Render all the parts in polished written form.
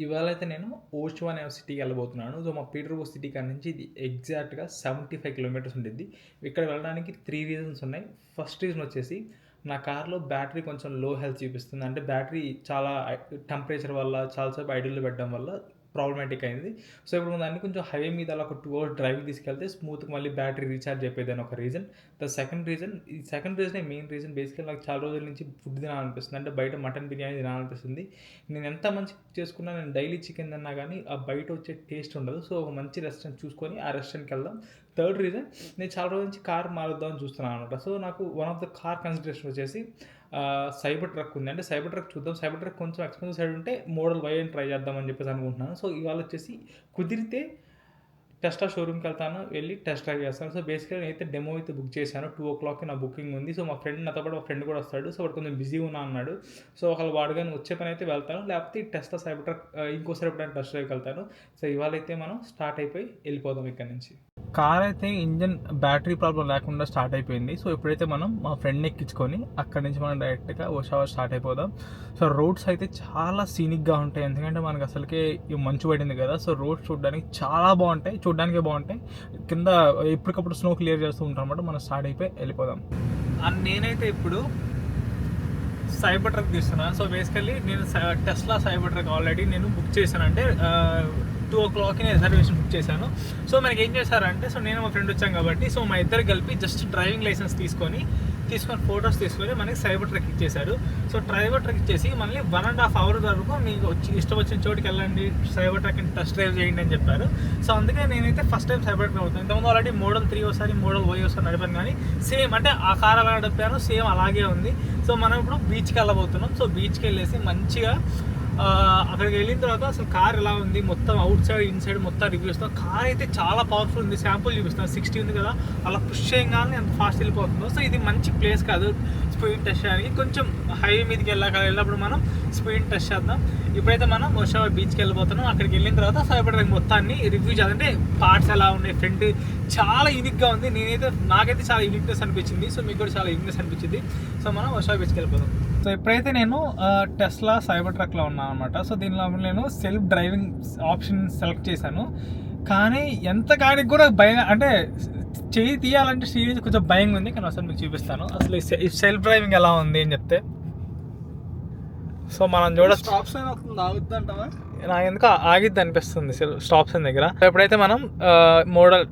ఇవాళైతే నేను ఓషో అనే సిటీకి వెళ్ళబోతున్నాను. సో, మా పీటర్‌బోర్గ్ సిటీ కాడ నుంచి ఇది ఎగ్జాక్ట్‌గా 75 కిలోమీటర్స్ ఉండిద్ది. ఇక్కడ వెళ్ళడానికి 3 రీజన్స్ ఉన్నాయి. ఫస్ట్ రీజన్ వచ్చేసి నా కార్‌లో బ్యాటరీ కొంచెం లో హెల్త్ చూపిస్తుంది. అంటే బ్యాటరీ చాలా టెంపరేచర్ వల్ల చాలా సేపు ఐడిల్‌లో పెట్టడం వల్ల ప్రాబ్లమాటిక్ అయింది. సో, ఇప్పుడు దాన్ని కొంచెం హైవే మీద అలా ఒక 2 అవర్స్ డ్రైవ్‌కి తీసుకెళ్తే స్మూత్‌గా మళ్ళీ బ్యాటరీ రీచార్జ్ అయిపోయిద్దని ఒక రీజన్. ఈ సెకండ్ రీజనే మెయిన్ రీజన్. బేసికల్లీ నాకు చాలా రోజుల నుంచి ఫుడ్ తినాలనిపిస్తుంది. అంటే బయట మటన్ బిర్యానీ తినాలనిపిస్తుంది. నేను ఎంత మంచి కుక్ చేసుకున్నా, నేను డైలీ చికెన్ తిన్నా కానీ ఆ బయట వచ్చే టేస్ట్ ఉండదు. సో, ఒక మంచి రెస్టారెంట్ చూసుకొని ఆ రెస్టారెంట్‌కి వెళ్దాం. థర్డ్ రీజన్, నేను చాలా రోజుల నుంచి కార్ మారుద్దామని చూస్తున్నాను అనమాట. సో, నాకు one of the car consideration వచ్చేసి సైబర్ ట్రక్ ఉంది. అంటే సైబర్ ట్రక్ చూద్దాం. సైబర్ ట్రక్ కొంచెం ఎక్స్పెన్సివ్ సైడ్ ఉంటే మోడల్ వై అని ట్రై చేద్దామని చెప్పేసి అనుకుంటున్నాను. సో, ఇవాళ వచ్చేసి కుదిరితే టెస్లా షోరూమ్‌కి వెళ్తాను. వెళ్ళి టెస్ట్ డ్రైవ్ చేస్తాను. సో, బేసికల్‌గా నేనైతే డెమో అయితే బుక్ చేశాను. 2:00కి నా బుకింగ్ ఉంది. సో, నాతో పాటు మా ఫ్రెండ్ కూడా వస్తాడు. సో, వాడు కొంచెం బిజీగా ఉన్నా అన్నాడు. సో, ఒకవేళ వాడు గాని వచ్చే పని అయితే వెళ్తాను. లేకపోతే ఈ టెస్లా సైబర్ ట్రక్ ఇంకోసారి ఎప్పుడైనా టెస్ట్ డ్రైవ్‌కి వెళ్తాను. సో, ఇవాళైతే మనం స్టార్ట్ అయిపోయి వెళ్ళిపోదాం ఇక్కడి నుంచి. కార్ అయితే ఇంజన్ బ్యాటరీ ప్రాబ్లం లేకుండా స్టార్ట్ అయిపోయింది. సో, ఇప్పుడైతే మనం మా ఫ్రెండ్‌ని ఎక్కించుకొని అక్కడి నుంచి మనం డైరెక్ట్‌గా ఓషావా స్టార్ట్ అయిపోదాం. సో, రోడ్స్ అయితే చాలా సీనిక్‌గా ఉంటాయి. ఎందుకంటే మనకు అసలుకే మంచు పడింది కదా. సో, రోడ్స్ చూడడానికి చాలా బాగుంటాయి. చూడడానికే బాగుంటాయి. కింద ఎప్పటికప్పుడు స్నో క్లియర్ చేస్తూ ఉంటాం అన్నమాట. మనం స్టార్ట్ అయిపోయి వెళ్ళిపోదాం. నేనైతే ఇప్పుడు సైబర్ ట్రక్ తీస్తున్నాను. సో, బేసికల్లీ నేను టెస్లా సైబర్ ట్రక్ ఆల్రెడీ నేను బుక్ చేశాను. అంటే 2:00కి నేను రిజర్వేషన్ బుక్ చేశాను. సో, మనకి ఏం చేశారంటే, సో నేను మా ఫ్రెండ్ వచ్చాం కాబట్టి, సో మా ఇద్దరు కలిపి జస్ట్ డ్రైవింగ్ లైసెన్స్ తీసుకొని ఫొటోస్ తీసుకొని మనకి సైబర్ ట్రక్ ఇచ్చేశారు. సో, సైబర్ ట్రక్ ఇచ్చేసి మళ్ళీ 1.5 అవర్ వరకు మీకు ఇష్టం వచ్చిన చోటుకి వెళ్ళండి, సైబర్ ట్రక్ని టెస్ట్ డ్రైవ్ చేయండి అని చెప్పారు. సో, అందుకే నేనైతే ఫస్ట్ టైం సైబర్ ట్రక్ అవుతాను. ఇంతకుముందు ఆల్రెడీ మోడల్ 3 ఒకసారి, మోడల్ Y ఒకసారి నడిపాను. కానీ సేమ్ అంటే ఆ కార్ అలా నడిపాను, సేమ్ అలాగే ఉంది. సో, మనం ఇప్పుడు బీచ్కి వెళ్ళబోతున్నాం. సో, బీచ్కి వెళ్ళేసి మంచిగా అక్కడికి వెళ్ళిన తర్వాత అసలు కార్ ఎలా ఉంది, మొత్తం అవుట్ సైడ్ ఇన్సైడ్ మొత్తం రివ్యూ ఇస్తాం. కార్ అయితే చాలా పవర్ఫుల్ ఉంది. శాంపుల్ చూపిస్తాను. 60 ఉంది కదా, అలా పుష్ చేయగానే ఎంత ఫాస్ట్ వెళ్ళిపోతుందో. సో, ఇది మంచి ప్లేస్ కాదు స్పీడ్ టెస్ట్ చేయడానికి. కొంచెం హైవే మీదకి వెళ్ళినప్పుడు మనం స్పీడ్ టెస్ట్ చేద్దాం. ఇప్పుడైతే మనం ఓషావా బీచ్కి వెళ్ళిపోతున్నాం. అక్కడికి వెళ్ళిన తర్వాత సైబర్ ట్రక్ మొత్తాన్ని రివ్యూ చేద్దాం. అంటే పార్ట్స్ ఎలా ఉన్నాయి, ఫ్రంట్ చాలా యూనిక్గా ఉంది. నాకైతే చాలా యూనిక్నెస్ అనిపించింది. సో, మీకు కూడా చాలా యూనిక్నెస్ అనిపించింది. సో, మనం ఓషావా బీచ్కి వెళ్ళిపోదాం. సో, ఇప్పుడైతే నేను టెస్లా సైబర్ ట్రక్లో ఉన్నాను అనమాట. సో, దీనిలో నేను సెల్ఫ్ డ్రైవింగ్ ఆప్షన్ సెలెక్ట్ చేశాను. కానీ ఎంత కాడికి కూడా భయం, అంటే చేయి తీయాలంటే సీరియస్ కొంచెం భయంగా ఉంది. కానీ అసలు మీకు చూపిస్తాను అసలు ఈ సెల్ఫ్ డ్రైవింగ్ ఎలా ఉంది అని చెప్తే. సో, మనం స్టాప్స్ ఆగుద్దంటావా? నాకు ఎందుకు ఆగిద్ది అనిపిస్తుంది స్టాప్ సైన్ దగ్గర. ఎప్పుడైతే మనం మోడల్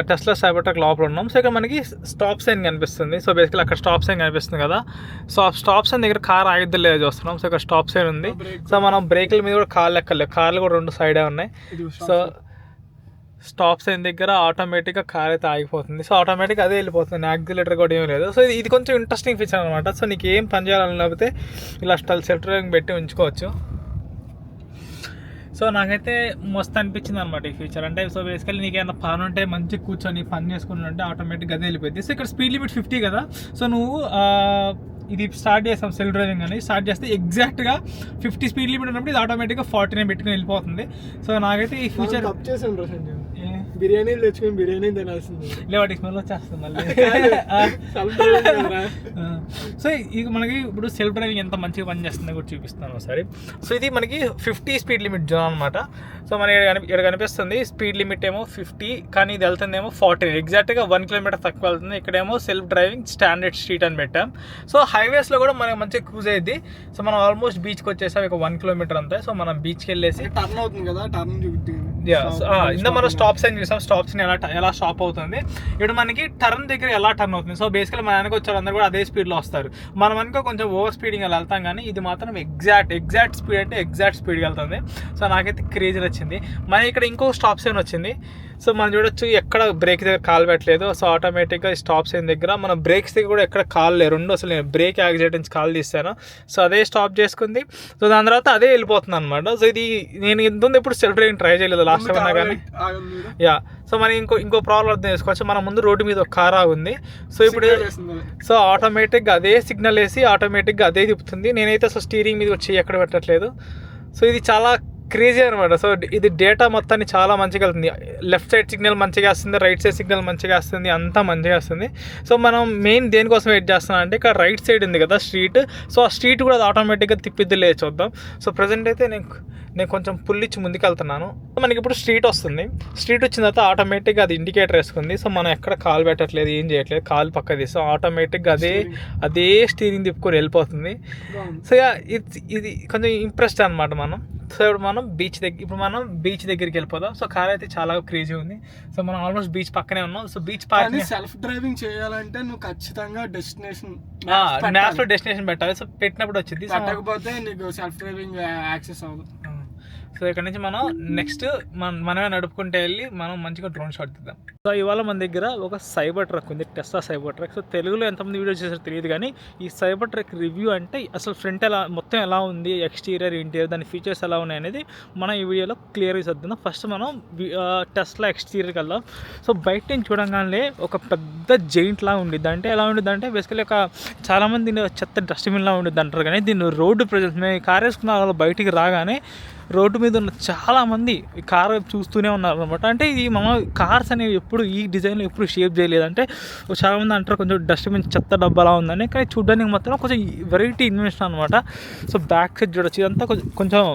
టెస్లా సైబర్ ట్రక్ లోపల ఉన్నాం. సో, ఇక్కడ మనకి స్టాప్ సైన్ కనిపిస్తుంది. సో, బేసికల్ అక్కడ స్టాప్ సైన్ కనిపిస్తుంది కదా. సో, స్టాప్ సైన్ దగ్గర కార్ ఆగిద్దో లేదో చూస్తున్నాం. సో, ఇక్కడ స్టాప్ సైన్ ఉంది. సో, మనం బ్రేకుల మీద కూడా కార్లు ఎక్కర్లేదు. కార్లు కూడా 2 సైడే ఉన్నాయి. సో, స్టాప్ సైన్ దగ్గర ఆటోమేటిక్గా కార్ అయితే ఆగిపోతుంది. సో, ఆటోమేటిక్గా అదే వెళ్ళిపోతుంది. యాక్సిలేటర్ కూడా ఏం లేదు. సో, ఇది కొంచెం ఇంట్రెస్టింగ్ ఫీచర్ అనమాట. సో, నీకు ఏం పని చేయాలని లేకపోతే ఇలా సెల్ఫ్ డ్రైవింగ్ పెట్టి ఉంచుకోవచ్చు. సో, నాకైతే మస్తు అనిపించింది అనమాట ఈ ఫీచర్. అంటే సో, బేసికల్లీ నీకు ఏమైనా పని ఉంటే మంచిగా కూర్చొని పని చేసుకుని ఉంటే ఆటోమేటిక్గా అదే వెళ్ళిపోయింది. సో, ఇక్కడ స్పీడ్ లిమిట్ 50 కదా. సో, నువ్వు ఇది స్టార్ట్ చేస్తాం సెల్ఫ్ డ్రైవింగ్ అని స్టార్ట్ చేస్తే ఎగ్జాక్ట్గా 50 స్పీడ్ లిమిట్ ఉన్నప్పుడు ఇది ఆటోమేటిక్గా 49 పెట్టుకుని వెళ్ళిపోతుంది. సో, నాకైతే ఈ ఫీచర్ బిర్యానీలు తెచ్చుకొని బిర్యానీ తినాల్సింది వాటికి స్మెల్ వచ్చేస్తుంది మళ్ళీ. సో, ఇది మనకి ఇప్పుడు సెల్ఫ్ డ్రైవింగ్ ఎంత మంచిగా పనిచేస్తుందో కూడా చూపిస్తాను ఒకసారి. సో, ఇది మనకి 50 స్పీడ్ లిమిట్ జోన్ అనమాట. సో, మనకి ఇక్కడ కనిపిస్తుంది స్పీడ్ లిమిట్ ఏమో 50, కానీ ఇది వెళ్తుందేమో 40. ఎగ్జాక్ట్గా 1 కిలోమీటర్ తక్కువ వెళ్తుంది. ఇక్కడేమో సెల్ఫ్ డ్రైవింగ్ స్టాండర్డ్ స్ట్రీట్ అని పెట్టాం. సో, హైవేస్లో కూడా మనకి మంచిగా క్రూజ్ అయ్యింది. సో, మనం ఆల్మోస్ట్ బీచ్కి వచ్చేసాం. ఇక 1 కిలోమీటర్ అంతా. సో, మనం బీచ్కి వెళ్ళేసి టర్న్ అవుతుంది కదా, టర్న్ చూపించింది. ఇందా మనం స్టాప్ సైన్ చూసాం. స్టాప్ సైన్ ఎలా స్టాప్ అవుతుంది. ఇప్పుడు మనకి టర్న్ దగ్గర ఎలా టర్న్ అవుతుంది. సో, బేసికల్లీ మన వెనక వచ్చారు అందరూ కూడా అదే స్పీడ్లో వస్తారు. మనం అనుకో కొంచెం ఓవర్ స్పీడింగ్ అలా వెళ్తాం, కానీ ఇది మాత్రం ఎగ్జాక్ట్ స్పీడ్ అంటే ఎగ్జాక్ట్ స్పీడ్గా వెళ్తుంది. సో, నాకైతే క్రేజీ వచ్చింది. మనకి ఇక్కడ ఇంకో స్టాప్ సైన్ వచ్చింది. సో, మనం చూడొచ్చు ఎక్కడ బ్రేక్ దగ్గర కాలు పెట్టలేదు. సో, ఆటోమేటిక్గా స్టాప్ సైన్ దగ్గర మన బ్రేక్స్ దగ్గర కూడా ఎక్కడ కాలు లేరు. అసలు నేను బ్రేక్ యాక్సిడెంట్ నుంచి కాల్ తీస్తాను. సో, అదే స్టాప్ చేసుకుంది. సో, దాని తర్వాత అదే వెళ్ళిపోతుంది అనమాట. సో, ఇది నేను ఇంత ఎప్పుడు సెల్ఫ్ డ్రైవింగ్ ట్రై చేయలేదు లాస్ట్ టైం అన్నా కానీ. సో, మనం ఇంకో ప్రాబ్లం అర్థం చేసుకోవచ్చు. మన ముందు రోడ్డు మీద ఒక కార్ ఆగుంది. సో, ఇప్పుడు ఆటోమేటిక్గా అదే సిగ్నల్ వేసి ఆటోమేటిక్గా అదే తిప్పుతుంది. నేనైతే అసలు స్టీరింగ్ మీద వచ్చి ఎక్కడ పెట్టట్లేదు. సో, ఇది చాలా క్రేజీ అనమాట. సో ఇది డేటా మొత్తాన్ని చాలా మంచిగా వెళ్తుంది. లెఫ్ట్ సైడ్ సిగ్నల్ మంచిగా వస్తుంది, రైట్ సైడ్ సిగ్నల్ మంచిగా వస్తుంది, అంతా మంచిగా వస్తుంది. సో మనం మెయిన్ దేనికోసం వెయిట్ చేస్తున్నాం అంటే ఇక్కడ రైట్ సైడ్ ఉంది కదా స్ట్రీట్, సో ఆ స్ట్రీట్ కూడా అది ఆటోమేటిక్గా తిప్పిద్ది లేదు చూద్దాం. సో ప్రజెంట్ అయితే నేను కొంచెం పుల్లిచ్చి ముందుకు వెళ్తున్నాను. మనకి ఇప్పుడు స్ట్రీట్ వస్తుంది. స్ట్రీట్ వచ్చిన తర్వాత ఆటోమేటిక్గా అది ఇండికేటర్ వేసుకుంది. సో మనం ఎక్కడ కాలు పెట్టట్లేదు, ఏం చేయట్లేదు, కాలు పక్క తీస్తాం, ఆటోమేటిక్గా అదే స్టీరింగ్ తిప్పుకొని వెళ్ళిపోతుంది. సో ఇది కొంచెం ఇంప్రెస్డ్ అనమాట మనం. సో ఇప్పుడు మనం బీచ్ దగ్గరికి వెళ్ళిపోదాం. సో కార్ అయితే చాలా క్రేజీ ఉంది. సో మనం ఆల్మోస్ట్ బీచ్ పక్కనే ఉన్నాం. So beach parking self driving చేయాలంటే నువ్వు ఖచ్చితంగా డెస్టినేషన్ మ్యాప్స్ లో డెస్టినేషన్ పెట్టాలి. సో పెట్టినప్పుడు వచ్చింది, పెట్టకపోతే నీకు సెల్ఫ్ డ్రైవింగ్ యాక్సెస్ అవ్వదు. సో ఇక్కడ నుంచి మనం నెక్స్ట్ మనమే నడుపుకుంటే వెళ్ళి మనం మంచిగా డ్రోన్ షాట్ తీద్దాం. సో ఇవాళ మన దగ్గర ఒక సైబర్ ట్రక్ ఉంది, టెస్లా సైబర్ ట్రక్. సో తెలుగులో ఎంతమంది వీడియో చేసారో తెలియదు, కానీ ఈ సైబర్ ట్రక్ రివ్యూ అంటే అసలు ఫ్రంట్ మొత్తం ఎలా ఉంది, ఎక్స్టీరియర్ ఇంటీరియర్, దాని ఫీచర్స్ ఎలా ఉన్నాయి అనేది మనం ఈ వీడియోలో క్లియర్గా చదువుతున్నాం. ఫస్ట్ మనం టెస్లా ఎక్స్టీరియర్కి వెళ్దాం. సో బయట నుంచి చూడంగానే ఒక పెద్ద జైంట్ లా ఉండిద్ది. అంటే ఎలా ఉండిద్ది అంటే బేసికలీ చాలామంది దీన్ని చెత్త డస్ట్బిన్ లా ఉండిద్ది అంటారు, కానీ దీన్ని రోడ్డు ప్రజెంట్ మేము కార్ వేసుకున్న వాళ్ళు బయటికి రాగానే రోడ్డు మీద ఉన్న చాలామంది ఈ కార్ చూస్తూనే ఉన్నారు అనమాట. అంటే ఇది మన కార్స్ అనేవి ఎప్పుడు ఈ డిజైన్లో ఎప్పుడు షేప్ చేయలేదు. అంటే చాలామంది అంటారు కొంచెం డస్ట్బిన్ చెత్త డబ్బాలా ఉందని, కానీ చూడడానికి మాత్రం కొంచెం వెరైటీ ఇన్వెన్షన్ అనమాట. సో బ్యాక్ సైడ్ చూడొచ్చు, ఇదంతా కొంచెం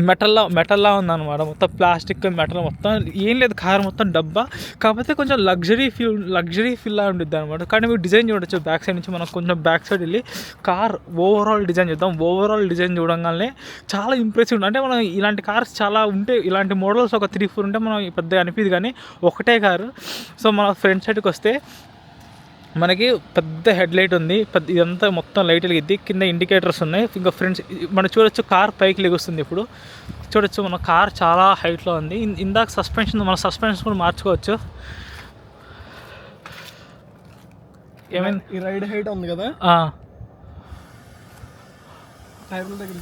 మెటల్లా ఉందన్నమాట. మొత్తం ప్లాస్టిక్ మెటల్ మొత్తం ఏం లేదు, కార్ మొత్తం డబ్బా. కాకపోతే కొంచెం లగ్జరీ ఫీల్లా ఉండిద్ది అనమాట. కానీ మీరు డిజైన్ చూడొచ్చు బ్యాక్ సైడ్ నుంచి. మనం కొంచెం బ్యాక్ సైడ్ వెళ్ళి కార్ ఓవరాల్ డిజైన్ చూద్దాం. ఓవరాల్ డిజైన్ చూడంగానే చాలా ఇంప్రెసివ్ ఉంటుంది. అంటే మనం ఇలాంటి కార్స్ చాలా ఉంటే, ఇలాంటి మోడల్స్ ఒక 3-4 ఉంటే మనం పెద్దగా అనిపిది, కానీ ఒకటే కారు. సో మన ఫ్రంట్ సైడ్కి వస్తే మనకి పెద్ద హెడ్ లైట్ ఉంది, ఇదంతా మొత్తం లైట్ వెలిగిద్ది, కింద ఇండికేటర్స్ ఉన్నాయి. ఇంకా ఫ్రెండ్స్ మనం చూడొచ్చు కార్ పైకి లెగుస్తుంది. ఇప్పుడు చూడొచ్చు మన కార్ చాలా హైట్లో ఉంది. ఇందాక మన సస్పెన్షన్ కూడా మార్చుకోవచ్చు. ఏమైంది, ఈ రైడ్ హైట్ ఉంది కదా, టైర్ల దగ్గర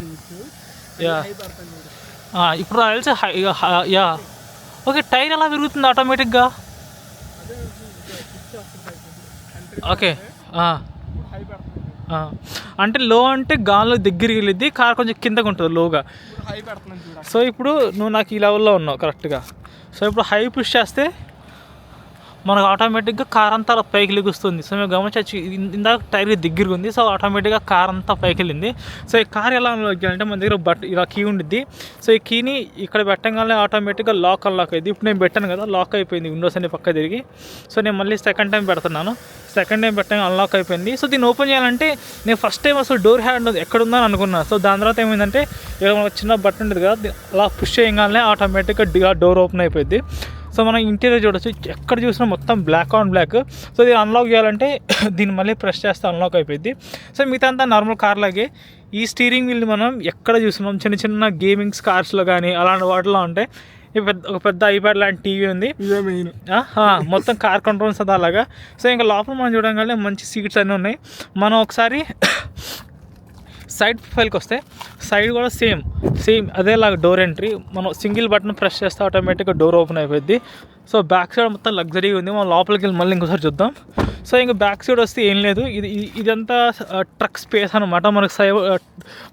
ఇప్పుడు తెలిసి యా ఓకే. టైర్ ఎలా విరుగుతుంది ఆటోమేటిక్గా? ఓకే, అంటే లో అంటే గాల్లో దగ్గరికి వెళ్ళిద్ది, కార్ కొంచెం కిందకు ఉంటుంది లోగా. సో ఇప్పుడు నువ్వు నాకు ఈ లెవెల్లో ఉన్నావు కరెక్ట్గా. సో ఇప్పుడు హై పుష్ చేస్తే మనకు ఆటోమేటిక్గా కార్ అంతా అలా పైకి లెగుస్తుంది. సో మేము గమనించవచ్చు, ఇందాక టైర్ దగ్గరగా ఉంది, సో ఆటోమేటిక్గా కార్ అంతా పైకి వెళ్ళింది. సో ఈ కార్ ఎలా అంటే మన దగ్గర ఇలా కీ ఉండిద్ది. సో ఈ కీని ఇక్కడ పెట్టగానే ఆటోమేటిక్గా అన్లాక్ అయింది. ఇప్పుడు నేను పెట్టాను కదా, లాక్ అయిపోయింది, విండోస్ అన్ని పక్క తిరిగి. సో నేను మళ్ళీ సెకండ్ టైం పెడుతున్నాను, సెకండ్ టైం పెట్టగా అన్లాక్ అయిపోయింది. సో దీన్ని ఓపెన్ చేయాలంటే నేను ఫస్ట్ టైం అసలు డోర్ హ్యాండ్ ఎక్కడుందని అనుకున్నాను. సో దాని తర్వాత ఏమైందంటే ఇక్కడ చిన్న బటన్ ఉంటుంది కదా, అలా పుష్ చేయగానే ఆటోమేటిక్గా డోర్ ఓపెన్ అయిపోయింది. సో మనం ఇంటీరియర్ చూడొచ్చు, ఎక్కడ చూసినా మొత్తం బ్లాక్ ఆన్ బ్లాక్. సో దీన్ని అన్లాక్ చేయాలంటే దీన్ని మళ్ళీ ప్రెస్ చేస్తే అన్లాక్ అయిపోయింది. సో మిగతా అంతా నార్మల్ కార్ లాగే ఈ స్టీరింగ్ వీల్ని మనం ఎక్కడ చూస్తున్నాం, చిన్న గేమింగ్స్ కార్స్లో కానీ అలాంటి వాటిలో ఉంటాయి. ఒక పెద్ద ఐప్యాడ్ లాంటి టీవీ ఉంది, మొత్తం కార్ కంట్రోల్స్ అది అలాగా. సో ఇంకా లోపల మనం చూడగానే మంచి సీట్స్ అన్నీ ఉన్నాయి. మనం ఒకసారి సైడ్ ప్రొఫైల్కి వస్తే సైడ్ కూడా సేమ్ అదేలాగా డోర్ ఎంట్రీ. మనం సింగిల్ బటన్ ప్రెస్ చేస్తే ఆటోమేటిక్గా డోర్ ఓపెన్ అయిపోద్ది. సో బ్యాక్ సైడ్ మొత్తం లగ్జరీగా ఉంది. మనం లోపలికి వెళ్ళి మళ్ళీ ఇంకోసారి చూద్దాం. సో ఇంకా బ్యాక్ సైడ్ వస్తే ఏం లేదు, ఇదంతా ట్రక్ స్పేస్ అనమాట. మనకు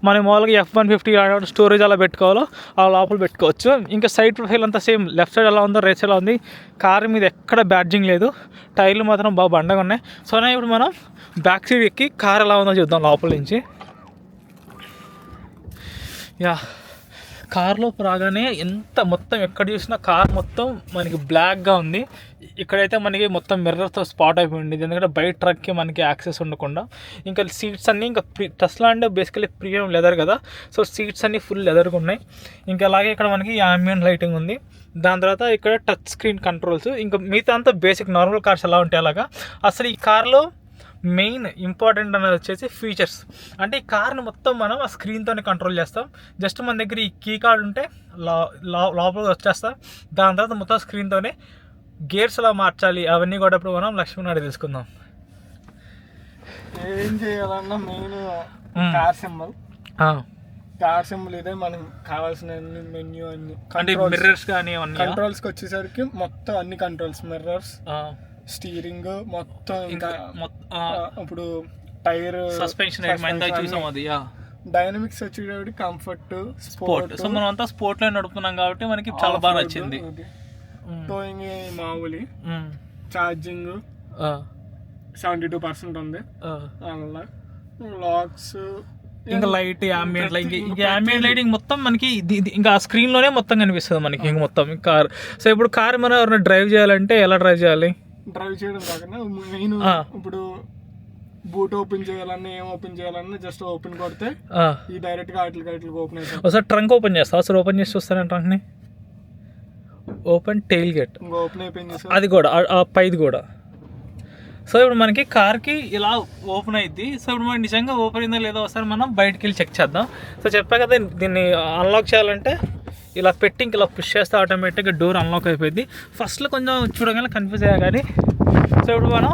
మన మామూలుగా F-150 స్టోరేజ్ అలా పెట్టుకోవాలో ఆ లోపల పెట్టుకోవచ్చు. ఇంకా సైడ్ ప్రొఫైల్ అంతా సేమ్, లెఫ్ట్ సైడ్ ఎలా ఉందో రైట్ సైడ్ ఎలా ఉంది. కార్ మీద ఎక్కడ బ్యాడ్జింగ్ లేదు, టైర్లు మాత్రం బాగా బండగా ఉన్నాయి. సో ఇప్పుడు మనం బ్యాక్ సైడ్ ఎక్కి కార్ ఎలా ఉందో చూద్దాం లోపల నుంచి. కార్లో రాగానే మొత్తం ఎక్కడ చూసినా కార్ మొత్తం మనకి బ్లాక్గా ఉంది. ఇక్కడైతే మనకి మొత్తం మిర్రర్తో స్పాట్ అయిపోయింది, ఎందుకంటే బయట ట్రక్కి మనకి యాక్సెస్ ఉండకుండా. ఇంకా సీట్స్ అన్నీ ఇంకా టెస్లా అంటే బేసికలీ ప్రీమియం లెదర్ కదా, సో సీట్స్ అన్నీ ఫుల్ లెదర్గా ఉన్నాయి. ఇంకా అలాగే ఇక్కడ మనకి యాంబియంట్ లైటింగ్ ఉంది. దాని తర్వాత ఇక్కడ టచ్ స్క్రీన్ కంట్రోల్స్. ఇంకా మిగతా అంతా బేసిక్ నార్మల్ కార్స్ ఎలా ఉంటాయి అలాగా. అసలు ఈ కార్లో మెయిన్ ఇంపార్టెంట్ అనేది వచ్చేసి ఫీచర్స్. అంటే ఈ కార్ని మొత్తం మనం ఆ స్క్రీన్తోనే కంట్రోల్ చేస్తాం. జస్ట్ మన దగ్గర ఈ కీ కార్డ్ ఉంటే లోపలికి వచ్చేస్తాం. దాని తర్వాత మొత్తం స్క్రీన్తోనే గేర్స్ ఎలా మార్చాలి అవన్నీ కూడా ఇప్పుడు మనం లక్ష్మణ్ అడిగి తెలుసుకుందాం. ఏం చేయాలన్నా మెయిన్ కార్ సింబల్ ఇదే మనకు కావాల్సిన మెన్యూ అన్ని, అంటే మిర్రర్స్ కానీ కంట్రోల్స్కి వచ్చేసరికి మొత్తం అన్ని కంట్రోల్స్, మిర్రర్స్, స్టీరింగ్ మొత్తం, ఇంకా ఇప్పుడు టైర్ సస్పెన్షన్ చూసాం అది డైనమిక్స్ వచ్చేటప్పుడు కంఫర్ట్, స్పోర్ట్. సో మనం అంతా స్పోర్ట్లో నడుపుతున్నాం కాబట్టి మనకి చాలా బాగా నచ్చింది. టోయింగ్ మామూలు, ఛార్జింగ్ 72% ఉంది. అలా లాక్స్, ఇంకా లైట్ యాంబియంట్ లైట్, ఇంకా యాంబియంట్ లైటింగ్ మొత్తం మనకి ఇంకా ఆ స్క్రీన్లోనే మొత్తం కనిపిస్తుంది మనకి ఇంక మొత్తం కార్. సో ఇప్పుడు కార్ మనం ఎవరైనా డ్రైవ్ చేయాలంటే ఎలా డ్రైవ్ చేయాలి? డ్రైవ్ చేయడం కాకుండా మెయిన్ ఇప్పుడు బూట్ ఓపెన్ చేయాలన్నా ఏం ఓపెన్ చేయాలన్నా జస్ట్ ఓపెన్ కొడితే ఈ డైరెక్ట్ గా వాటికి ఓపెన్ అవుతుంది. ఒకసారి ట్రంక్ ఓపెన్ చేస్తా, ఒకసారి ఓపెన్ చేసి చూస్తాను ట్రంక్ని. ఓపెన్ టెయిల్ గేట్ ఓపెన్ అయిపోయింది, అది కూడా పైది కూడా. సో ఇప్పుడు మనకి కార్కి ఇలా ఓపెన్ అయింది. సో ఇప్పుడు మనకి నిజంగా ఓపెన్ అయిందో లేదో ఒకసారి మనం బయటికి వెళ్ళి చెక్ చేద్దాం. సో చెప్పా కదా, దీన్ని అన్లాక్ చేయాలంటే ఇలా పెట్టి ఇంక ఇలా పుష్ చేస్తే ఆటోమేటిక్గా డోర్ అన్లాక్ అయిపోయింది. ఫస్ట్లో కొంచెం చూడగానే కన్ఫ్యూజ్ అయ్యా కానీ. సో ఇప్పుడు మనం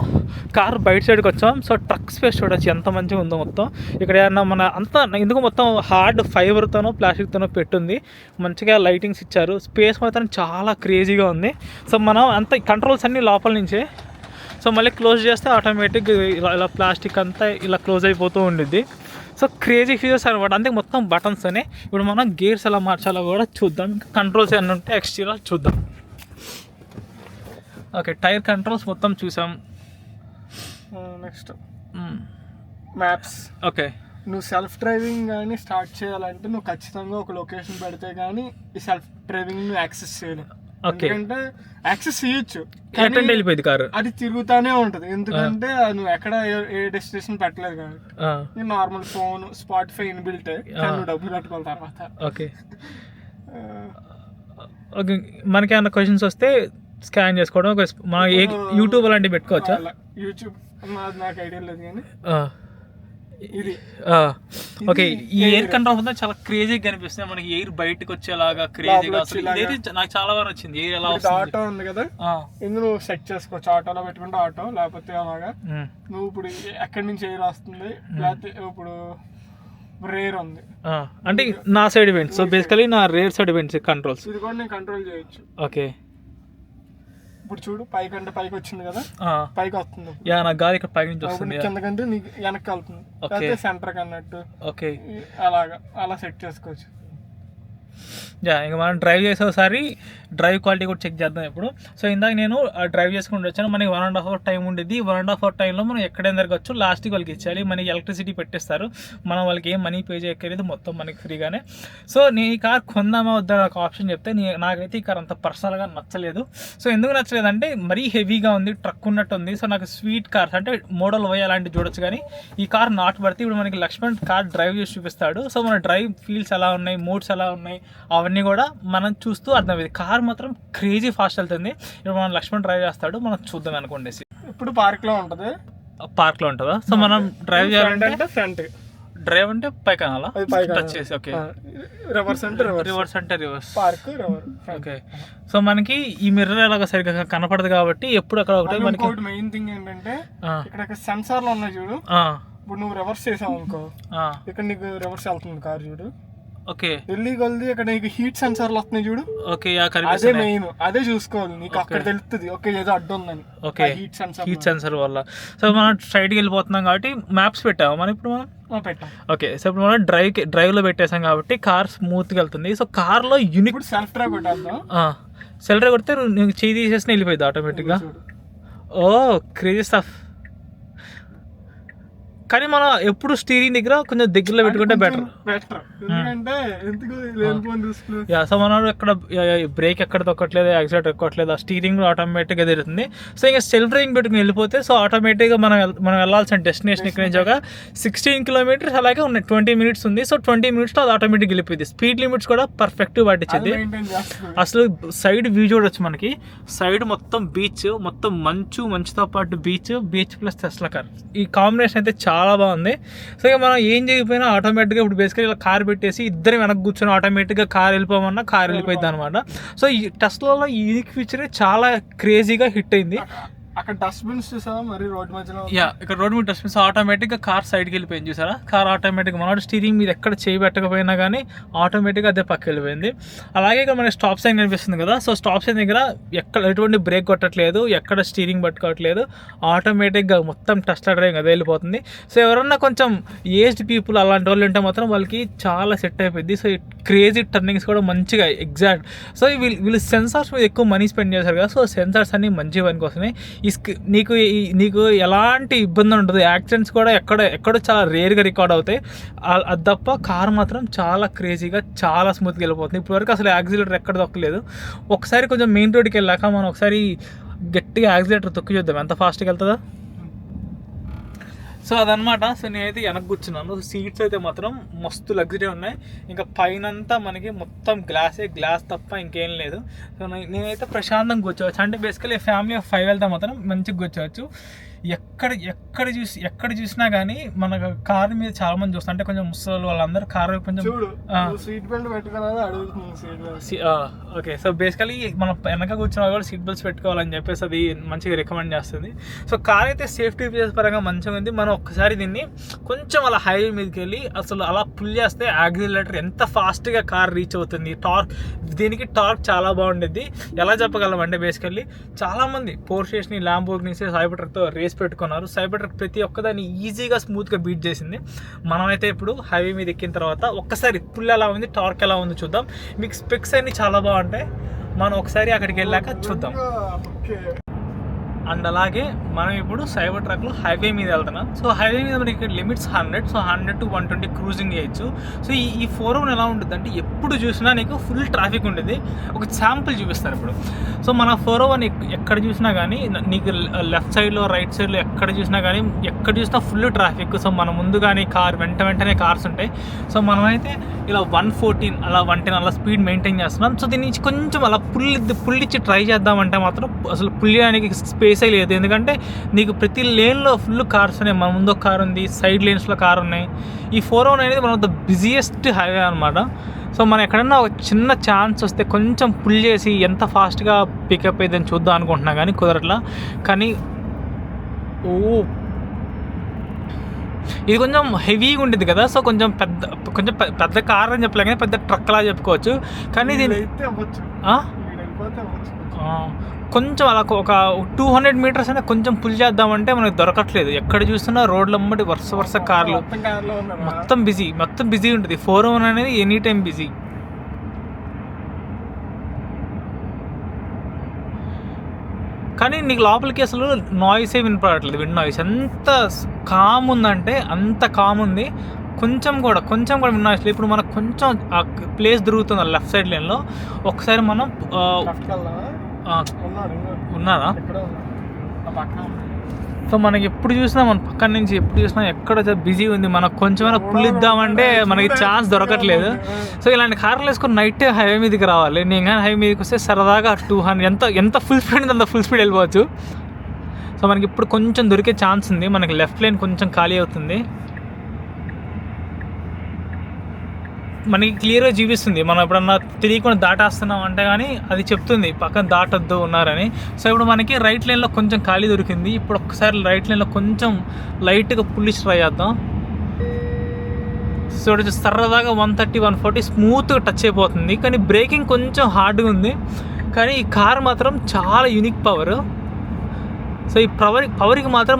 కార్ బయట సైడ్కి వచ్చాం. సో ట్రక్ స్పేస్ చూడొచ్చు ఎంత మంచిగా ఉందో మొత్తం. ఇక్కడ ఏమన్నా మన అంతా ఎందుకు మొత్తం హార్డ్ ఫైబర్తోనో ప్లాస్టిక్తోనో పెట్టుంది. మంచిగా లైటింగ్స్ ఇచ్చారు. స్పేస్ మాత్రం చాలా క్రేజీగా ఉంది. సో మనం అంత కంట్రోల్స్ అన్నీ లోపల నుంచే. సో మళ్ళీ క్లోజ్ చేస్తే ఆటోమేటిక్ ఇలా ప్లాస్టిక్ అంతా ఇలా క్లోజ్ అయిపోతూ ఉండిద్ది. సో క్రేజీ ఫీచర్స్ అనమాట. అందుకే మొత్తం బటన్స్తోనే. ఇప్పుడు మనం గేర్స్ ఎలా మార్చాలో కూడా చూద్దాం. కంట్రోల్స్ ఏమన్నా ఉంటే ఎక్స్ట్రా చూద్దాం. ఓకే, టైర్ కంట్రోల్స్ మొత్తం చూసాం. Next maps. ఓకే, నువ్వు సెల్ఫ్ డ్రైవింగ్ కానీ స్టార్ట్ చేయాలంటే నువ్వు ఖచ్చితంగా ఒక లొకేషన్ పెడితే కానీ ఈ సెల్ఫ్ డ్రైవింగ్ నువ్వు యాక్సెస్ చేయలేవు. ఎందుకంటే యాక్సెస్ చేయొచ్చు, వెళ్ళిపోయింది కారు, అది తిరుగుతానే ఉంటది. ఎందుకంటే నువ్వు ఎక్కడ ఏ డెస్టినేషన్ పెట్టలేదు కాబట్టి. నార్మల్ ఫోన్ స్పాటిఫై ఇన్బిల్ట్, నువ్వు డబ్బులు కట్టుకోవాలి తర్వాత. ఓకే ఓకే, మనకి ఏమన్నా క్వశ్చన్స్ వస్తే స్కాన్ చేసుకోవడం, మన యూట్యూబ్ అలాంటివి పెట్టుకోవచ్చా? యూట్యూబ్ నాకు ఐడియా లేదు కానీ ఇది. ఓకే, ఈ ఎయిర్ కంట్రోల్ చాలా క్రేజీగా కనిపిస్తుంది మనకి. ఎయిర్ బయటకు వచ్చేలాగా క్రేజీగా. నాకు చాలా బాగా నచ్చింది. ఎయిర్ ఎలా వస్తుంది. ఆటో ఉంది కదా, ఇందులో సెట్ చేసుకోవచ్చు. ఆటోలో పెట్టుకుంటే ఆటో, లేకపోతే అలాగా నువ్వు ఇప్పుడు ఎక్కడి నుంచి ఎయిర్ వస్తుంది, లేకపోతే ఇప్పుడు రేర్ ఉంది అంటే నా సైడ్ ఈవెంట్స్. సో బేసికలీ నా రేర్ సైడ్ ఈవెంట్స్ కంట్రోల్స్ ఇది కూడా నేను కంట్రోల్ చేయొచ్చు. ఓకే, ఇప్పుడు చూడు పైకి అంటే పైకి వచ్చింది కదా, పైకి వస్తుంది. నా గాలి ఇక్కడ పైకి నుంచి వస్తుంది, కిందకంటే నీకు వెనక్కి వెళ్తుంది, లేకపోతే సెంటర్ అన్నట్టు. ఓకే, అలాగా అలా సెట్ చేసుకోవచ్చు. ఇంకా మనం డ్రైవ్ చేసే ఒకసారి డ్రైవ్ క్వాలిటీ కూడా చెక్ చేద్దాం ఇప్పుడు. సో ఇందాక నేను డ్రైవ్ చేసుకుంటూ వచ్చాను. మనకి 1.5 hour టైం ఉండేది. 1.5 hour టైంలో మనం ఎక్కడైనా తిరగచ్చు. లాస్ట్కి వాళ్ళకి ఇచ్చేయాలి. మనకి ఎలక్ట్రిసిటీ పెట్టేస్తారు, మనం వాళ్ళకి ఏం మనీ పే చేయక్కర్లేదు, మొత్తం మనకి ఫ్రీగానే. సో నేను ఈ కార్ కొందామా వద్దా ఒక ఆప్షన్ చెప్తే, నాకైతే ఈ కార్ అంత పర్సనల్గా నచ్చలేదు. సో ఎందుకు నచ్చలేదంటే మరీ హెవీగా ఉంది, ట్రక్ ఉన్నట్టు ఉంది. సో నాకు స్వీట్ కార్స్ అంటే మోడల్ వై అలాంటివి చూడొచ్చు, కానీ ఈ కార్ నాట్ పడితే. ఇప్పుడు మనకి లక్ష్మణ్ కార్ డ్రైవ్ చేసి చూపిస్తాడు. సో మన డ్రైవ్ ఫీల్స్ ఎలా ఉన్నాయి, మోడ్స్ ఎలా ఉన్నాయి, అవన్నీ కూడా మనం చూస్తూ అర్థమైంది. కార్ మాత్రం క్రేజీ ఫాస్ట్ వెళ్తుంది. ఇప్పుడు మనం లక్ష్మణ్ డ్రైవ్ చేస్తాడు, మనం చూద్దాం అనుకోండి. ఇప్పుడు పార్క్లో ఉంటుంది, పార్క్లో ఉంటుందా? సో మనం డ్రైవ్ చేయాలంటే ఫ్రంట్, డ్రైవ్ అంటే పైకి అనాలా, టచ్ చేసి. ఓకే, రివర్స్ అంటే రివర్స్ అంటే రివర్స్, పార్క్ ఓకే. సో మనకి ఈ మిర్రర్ ఎలాగ సరిగ్గా కనపడదు కాబట్టి ఎప్పుడు అక్కడ ఒకటి మనకి. మెయిన్ థింగ్ ఏంటంటే ఇక్కడ సెన్సార్లు ఉన్నాయి చూడు. ఇప్పుడు నువ్వు రివర్స్ చేసావు అనుకో, ఇక్కడ నీకు రివర్స్ వెళ్తుంది కార్ చూడు. ఓకే, వెళ్ళి కొద్ది ఇక్కడ నీకు హీట్ సెన్సార్లు వస్తున్నాయి చూడు. ఓకే, అదే మెయిన్, అదే చూసుకోవాలి నీకు. అక్కడ తెలుస్తుంది ఓకే ఏదో అడ్డు ఉందని. ఓకే, హీట్ సెన్సార్ వల్ల. సో మనం స్ట్రైట్కి వెళ్ళిపోతున్నాం కాబట్టి మ్యాప్స్ పెట్టాము మనం. ఇప్పుడు మనం పెట్టాం. ఓకే, సో ఇప్పుడు మనం డ్రైవ్లో పెట్టేసాం కాబట్టి కార్ స్మూత్గా వెళ్తుంది. సో కార్లో యూనిక్ సెల్ఫ్ డ్రైవ్ కొట్టేద్దాం. సెల్ఫ్ డ్రైవ్ కొడితే నీకు చేయి తీసేసిన వెళ్ళిపోయింది ఆటోమేటిక్గా. Oh crazy stuff. కానీ మనం ఎప్పుడు స్టీరింగ్ దగ్గర కొంచెం దగ్గరలో పెట్టుకుంటే బెటర్. సో మనం ఎక్కడ బ్రేక్ ఎక్కడ తొక్కట్లేదు, యాక్సిలేటర్ ఎక్కట్లేదు, ఆ స్టీరింగ్ ఆటోమేటిక్గా తిరుగుతుంది. సో ఇంకా సెల్ఫ్ డ్రైవింగ్ పెట్టుకుని వెళ్ళిపోతే సో ఆటోమేటిక్గా మనం వెళ్ళాల్సిన డెస్టినేషన్ ఇక్కడ నుంచి ఒక 16 kilometers అలాగే ఉన్నాయి. 20 minutes ఉంది. సో 20 minutesలో అది ఆటోమేటిక్గా వెళ్ళిపోయింది. స్పీడ్ లిమిట్స్ కూడా పర్ఫెక్ట్గా పట్టించింది. అసలు సైడ్ వ్యూ చూడొచ్చు మనకి. సైడ్ మొత్తం బీచ్, మొత్తం మంచుతో పాటు బీచ్ ప్లస్ టెస్లా కార్. ఈ కాంబినేషన్ అయితే చాలా బాగుంది. సో ఇక మనం ఏం చేయకపోయినా ఆటోమేటిక్గా ఇప్పుడు బేసికలీ ఇలా కార్ పెట్టేసి ఇద్దరు వెనక్కి కూర్చొని ఆటోమేటిక్గా కార్ వెళ్ళిపోమన్నా కార్ వెళ్ళిపోయింది అనమాట. సో ఈ టెస్లాలో ఈ యూనిక్ ఫీచర్ చాలా క్రేజీగా హిట్ అయింది. అక్కడ డస్ట్బిన్స్ చూసావా మరి రోడ్ మధ్యలో? ఇక్కడ రోడ్ మీద డస్ట్బిన్స్ ఆటోమేటిక్గా కార్ సైడ్కి వెళ్ళిపోయింది చూసారా. కార్ ఆటోమేటిక్గా మనోడు స్టీరింగ్ మీద ఎక్కడ చేయి పెట్టకపోయినా కానీ ఆటోమేటిక్గా అదే పక్క వెళ్ళిపోయింది. అలాగే ఇక్కడ మనకి స్టాప్ సైన్ కనిపిస్తుంది కదా, సో స్టాప్ సైన్ దగ్గర ఎక్కడ ఎటువంటి బ్రేక్ కొట్టట్లేదు, ఎక్కడ స్టీరింగ్ పట్టుకోవట్లేదు, ఆటోమేటిక్గా మొత్తం టచ్ డ్రైవింగ్ అదే వెళ్ళిపోతుంది. సో ఎవరన్నా కొంచెం ఏజ్డ్ పీపుల్ అలాంటి వాళ్ళు ఉంటే మాత్రం వాళ్ళకి చాలా సెట్ అయిపోయింది. సో క్రేజీ టర్నింగ్స్ కూడా మంచిగా ఎగ్జాక్ట్. సో వీళ్ళు సెన్సార్స్ మీద ఎక్కువ మనీ స్పెండ్ చేశారు కదా, సో సెన్సార్స్ అన్ని మంచి పనికి వస్తున్నాయి. నీకు ఎలాంటి ఇబ్బంది ఉండదు, యాక్సిడెంట్స్ కూడా ఎక్కడో చాలా రేర్గా రికార్డ్ అవుతాయి. అది తప్ప కార్ మాత్రం చాలా క్రేజీగా చాలా స్మూత్గా వెళ్ళిపోతుంది. ఇప్పటివరకు అసలు యాక్సిలేటర్ ఎక్కడ తొక్కలేదు. ఒకసారి కొంచెం మెయిన్ రోడ్కి వెళ్ళాక మనం ఒకసారి గట్టిగా యాక్సిలేటర్ తొక్కి చూద్దాం ఎంత ఫాస్ట్గా వెళ్తుందో. సో అదనమాట. సో నేనైతే వెనక్కి కూర్చున్నాను. సీట్స్ అయితే మాత్రం మస్తు లగ్జరీ ఉన్నాయి. ఇంకా పైనంతా మనకి మొత్తం గ్లాస్ తప్ప ఇంకేం లేదు. సో నేనైతే ప్రశాంతంగా కూర్చోవచ్చు. అంటే బేసికలీ ఫ్యామిలీ ఆఫ్ 5 వెళ్తే మాత్రం మంచిగా కూర్చోవచ్చు. ఎక్కడ చూసినా కానీ మన కారు మీద చాలా మంది చూస్తారు. అంటే కొంచెం ముసలి వాళ్ళందరూ కారు కొంచెం సీట్ బెల్ట్ పెట్టుకోవాలని అడుగుతుంది. ఓకే, సో బేసికలీ మనం వెనక కూర్చున్న వాళ్ళు సీట్ బెల్ట్స్ పెట్టుకోవాలని చెప్పేసి అది మంచిగా రికమెండ్ చేస్తుంది. సో కార్ అయితే సేఫ్టీ ఫీచర్స్ పరంగా మంచిగా ఉంది. మనం ఒక్కసారి దీన్ని కొంచెం అలా హైవే మీదకి వెళ్ళి అసలు అలా పుల్ చేస్తే యాక్సిలరేటర్ ఎంత ఫాస్ట్గా కార్ రీచ్ అవుతుంది. దీనికి టార్క్ చాలా బాగుండేది. ఎలా చెప్పగలం అంటే బేసికల్లీ చాలామంది పోర్షేస్ని, ల్యాంబోర్గినీస్, సైబర్ ట్రక్తో రేస్ పెట్టుకున్నారు. సైబర్ ట్రక్ ప్రతి ఒక్కదాన్ని ఈజీగా స్మూత్గా బీట్ చేసింది. మనమైతే ఇప్పుడు హైవే మీద ఎక్కిన తర్వాత ఒక్కసారి పుల్ ఎలా ఉంది, టార్క్ ఎలా ఉంది చూద్దాం. మీకు స్పెక్స్ అన్ని చాలా బాగుంటాయి. మనం ఒకసారి అక్కడికి వెళ్ళాక చూద్దాం. అండ్ అలాగే మనం ఇప్పుడు సైబర్ ట్రక్లో హైవే మీద వెళ్తున్నాం. సో హైవే మీద మనకి ఇక్కడ లిమిట్స్ 100. సో 100 to 120 క్రూజింగ్ చేయొచ్చు. సో ఈ 401 ఎలా ఉంటుంది అంటే ఎప్పుడు చూసినా నీకు ఫుల్ ట్రాఫిక్ ఉంటుంది. ఒక శాంపుల్ చూపిస్తారు ఇప్పుడు. సో మన 401 ఎక్కడ చూసినా కానీ నీకు లెఫ్ట్ సైడ్లో, రైట్ సైడ్లో ఎక్కడ చూసినా ఫుల్ ట్రాఫిక్. సో మన ముందు కానీ వెంటనే కార్స్ ఉంటాయి. సో మనమైతే ఇలా 114 అలా 110 అలా స్పీడ్ మెయింటైన్ చేస్తున్నాం. సో దీని నుంచి కొంచెం అలా పుల్లిచ్చి ట్రై చేద్దామంటే మాత్రం అసలు పుల్లియడానికి స్పేసే లేదు. ఎందుకంటే నీకు ప్రతి లేన్లో ఫుల్ కార్స్ ఉన్నాయి. మన ముందు ఒక కార్ ఉంది, సైడ్ లేన్స్లో కార్ ఉన్నాయి. ఈ 401 అనేది one of the busiest highway అనమాట. సో మనం ఎక్కడన్నా ఒక చిన్న ఛాన్స్ వస్తే కొంచెం పుల్ చేసి ఎంత ఫాస్ట్గా పికప్ అయ్యిందని చూద్దాం అనుకుంటున్నా కానీ కుదరట్లా. కానీ ఇది కొంచెం హెవీగా ఉండేది కదా. సో కొంచెం పెద్ద కార్ అని చెప్పలే కానీ పెద్ద ట్రక్ లా చెప్పుకోవచ్చు. కానీ దీని కొంచెం అలా ఒక 200 మీటర్స్ అయినా కొంచెం పుల్ చేద్దామంటే మనకు దొరకట్లేదు. ఎక్కడ చూస్తున్నా రోడ్ల అమ్మటి వరుస కార్లు, మొత్తం బిజీ ఉంటుంది. 401 అనేది ఎనీ టైం బిజీ. కానీ నీకు లోపలికి అసలు నాయిసే వినపడట్లేదు. విండ్ నాయిస్ ఎంత కామ్ ఉందంటే అంత కామ్ ఉంది. కొంచెం కూడా విన్ నాయిస్. ఇప్పుడు మనకు కొంచెం ఆ ప్లేస్ దొరుకుతుంది లెఫ్ట్ సైడ్ లేన్లో. ఒకసారి మనం ఉన్నారా? సో మనకి ఎప్పుడు చూసినా మన పక్కన నుంచి ఎక్కడ బిజీ ఉంది. మనకు కొంచెమైనా పుల్లిద్దామంటే మనకి ఛాన్స్ దొరకట్లేదు. సో ఇలాంటి కార్లు వేసుకొని నైట్ హైవే మీదకి రావాలి. నేను కానీ హైవే మీదకి వస్తే సరదాగా 200 ఎంత ఫుల్ స్పీడ్ అంత ఫుల్ స్పీడ్ వెళ్ళిపోవచ్చు. సో మనకి ఇప్పుడు కొంచెం దొరికే ఛాన్స్ ఉంది. మనకి లెఫ్ట్ లైన్ కొంచెం ఖాళీ అవుతుంది. మనకి క్లియర్గా చూపిస్తుంది. మనం ఎప్పుడన్నా తెలియకుండా దాటేస్తున్నాం అంటే కానీ అది చెప్తుంది పక్కన దాటొద్దు ఉన్నారని. సో ఇప్పుడు మనకి రైట్ లైన్లో కొంచెం ఖాళీ దొరికింది. ఇప్పుడు ఒక్కసారి రైట్ లైన్లో కొంచెం లైట్గా పుల్లిష్ ట్రై చేద్దాం. సో సరదాగా 130-140 స్మూత్గా టచ్ అయిపోతుంది. కానీ బ్రేకింగ్ కొంచెం హార్డ్గా ఉంది. కానీ ఈ కార్ మాత్రం చాలా యూనిక్ పవర్. సో ఈ పవర్కి మాత్రం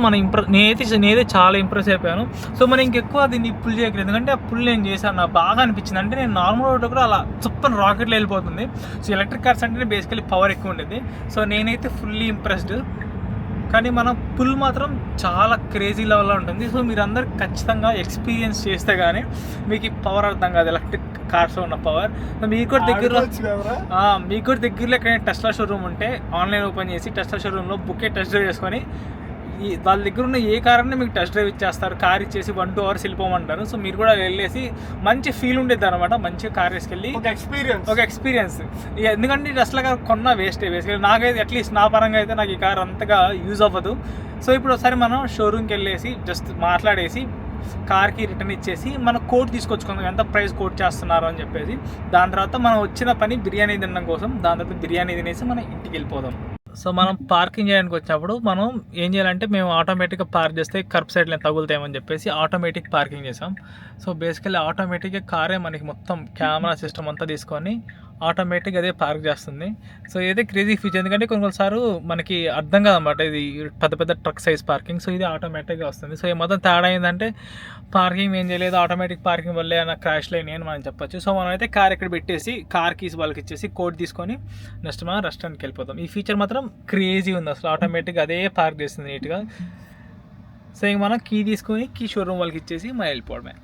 నేనైతే చాలా ఇంప్రెస్ అయిపోయాను. సో మనం ఇంకెక్కువ దీన్ని పుల్ చేయగలేదు. ఎందుకంటే ఆ పుల్ నేను చేశాను, నాకు బాగా అనిపించింది. అంటే నేను నార్మల్ రోడ్ కూడా అలా చుప్పని రాకెట్లో వెళ్ళిపోతుంది. సో ఎలక్ట్రిక్ కార్స్ అంటే బేసికలీ పవర్ ఎక్కువ ఉండేది. సో నేనైతే ఫుల్లీ ఇంప్రెస్డ్. కానీ మన పుల్ మాత్రం చాలా క్రేజీ లెవెల్లో ఉంటుంది. సో మీరు అందరు ఖచ్చితంగా ఎక్స్పీరియన్స్ చేస్తే కానీ మీకు ఈ పవర్ అర్థం కాదు, ఎలక్ట్రిక్ కార్స్లో ఉన్న పవర్. మీకు కూడా దగ్గరలో ఎక్కడైనా టెస్లా షోరూమ్ ఉంటే ఆన్లైన్ ఓపెన్ చేసి టెస్లా షోరూంలో టెస్ట్ డ్రైవ్ చేసుకొని వాళ్ళ దగ్గర ఉన్న ఏ కార్ అన్నా మీకు టెస్ట్ డ్రైవ్ ఇచ్చేస్తారు. కార్ ఇచ్చేసి 1-2 hours వెళ్ళిపోమంటారు. సో మీరు కూడా వెళ్ళేసి మంచి ఫీల్ ఉండేది అనమాట. మంచిగా కార్ వేసుకెళ్ళి ఒక ఎక్స్పీరియన్స్. ఎందుకంటే టెస్లా కార్ కొన్నా వేస్టే. నాకైతే అట్లీస్ట్ నా పరంగా అయితే నాకు ఈ కార్ అంతగా యూజ్ అవ్వదు. సో ఇప్పుడు ఒకసారి మనం షోరూమ్కి వెళ్ళేసి జస్ట్ మాట్లాడేసి కార్కి రిటర్న్ ఇచ్చేసి మన కోట్ తీసుకొచ్చుకుందాం, ఎంత ప్రైస్ కోట్ చేస్తున్నారు అని చెప్పేసి. దాని తర్వాత మనం వచ్చిన పని బిర్యానీ తినడం కోసం. దాని తర్వాత బిర్యానీ తినేసి మనం ఇంటికి వెళ్ళిపోదాం. సో మనం పార్కింగ్ చేయడానికి వచ్చినప్పుడు మనం ఏం చేయాలంటే మేము ఆటోమేటిక్గా పార్క్ చేస్తే కర్బ్ సైడ్లో తగులుతాయని చెప్పేసి ఆటోమేటిక్ పార్కింగ్ చేసాం. సో బేసికల్లీ ఆటోమేటిక్గా కారే మనకి మొత్తం కెమెరా సిస్టమ్ అంతా తీసుకొని ఆటోమేటిక్గా అదే పార్క్ చేస్తుంది. సో ఇదే క్రేజీ ఫీచర్, ఎందుకంటే కొన్నిసార్లు మనకి అర్థం కాదన్నమాట ఇది పెద్ద పెద్ద ట్రక్ సైజ్ పార్కింగ్. సో ఇది ఆటోమేటిక్గా వస్తుంది. సో ఈ మొత్తం తేడా ఏంటంటే పార్కింగ్ ఏం చేయలేదు, ఆటోమేటిక్ పార్కింగ్ వల్లే అన్న క్రాష్లు అయినాయి అని మనం చెప్పొచ్చు. సో మనం అయితే కార్ ఇక్కడ పెట్టేసి కార్ కీస్ వాళ్ళకి ఇచ్చేసి కోడ్ తీసుకొని నెక్స్ట్ మనం రెస్టారెంట్కి వెళ్ళిపోతాం. ఈ ఫీచర్ మాత్రం క్రేజీ ఉంది అసలు, ఆటోమేటిక్గా అదే పార్క్ చేస్తుంది నీట్గా. సో ఇంక మనం కీ తీసుకొని కీ షోరూమ్ వాళ్ళకి ఇచ్చేసి మనం వెళ్ళిపోవడమే.